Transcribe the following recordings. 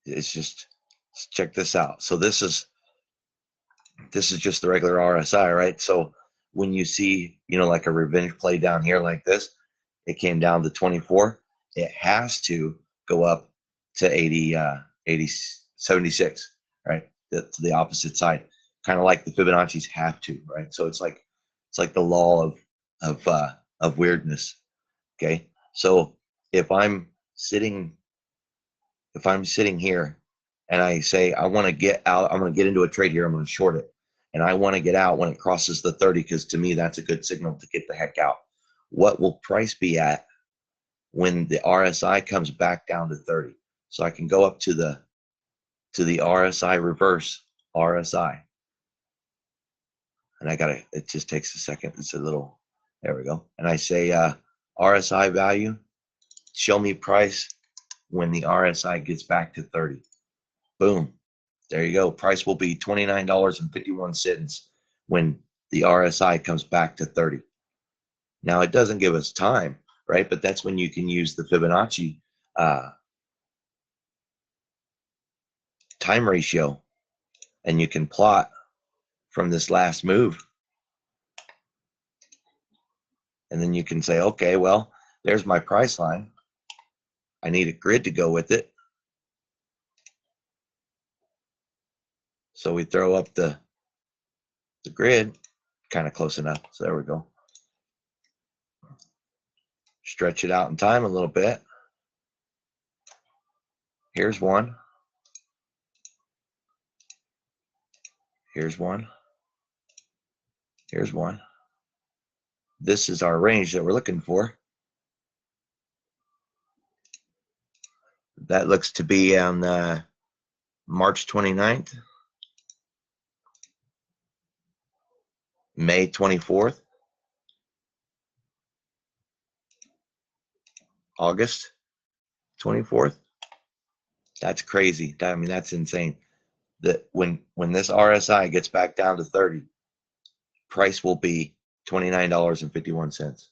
it's just, check this out. So this is just the regular RSI, right? So when you see, like a revenge play down here like this, it came down to 24. It has to go up to 76, right? To the opposite side, kind of like the Fibonacci's have to, right? So it's like the law of weirdness. Okay, so if I'm sitting here and I say I want to get out, I'm going to get into a trade here, I'm going to short it, and I want to get out when it crosses the 30, because to me that's a good signal to get the heck out. What will price be at when the RSI comes back down to 30? So I can go up to the RSI, reverse RSI, and it just takes a second. It's a little, there we go. And I say RSI value, show me price when the RSI gets back to 30. Boom. There you go. Price will be $29.51 when the RSI comes back to 30. Now, it doesn't give us time, right? But that's when you can use the Fibonacci time ratio, and you can plot from this last move. And then you can say, okay, well, there's my price line. I need a grid to go with it. So we throw up the grid, kind of close enough. So there we go. Stretch it out in time a little bit. Here's one. Here's one. Here's one. This is our range that we're looking for. That looks to be on March 29th, May 24th, August 24th. That's crazy. I mean, that's insane. That when this RSI gets back down to 30, price will be $29.51.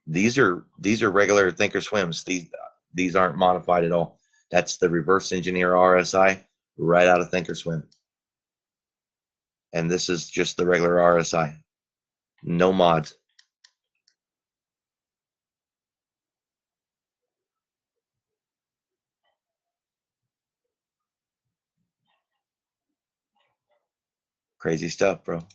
These are regular thinkorswims. These aren't modified at all. That's the reverse engineer RSI right out of thinkorswim. And this is just the regular RSI. No mods. Crazy stuff, bro.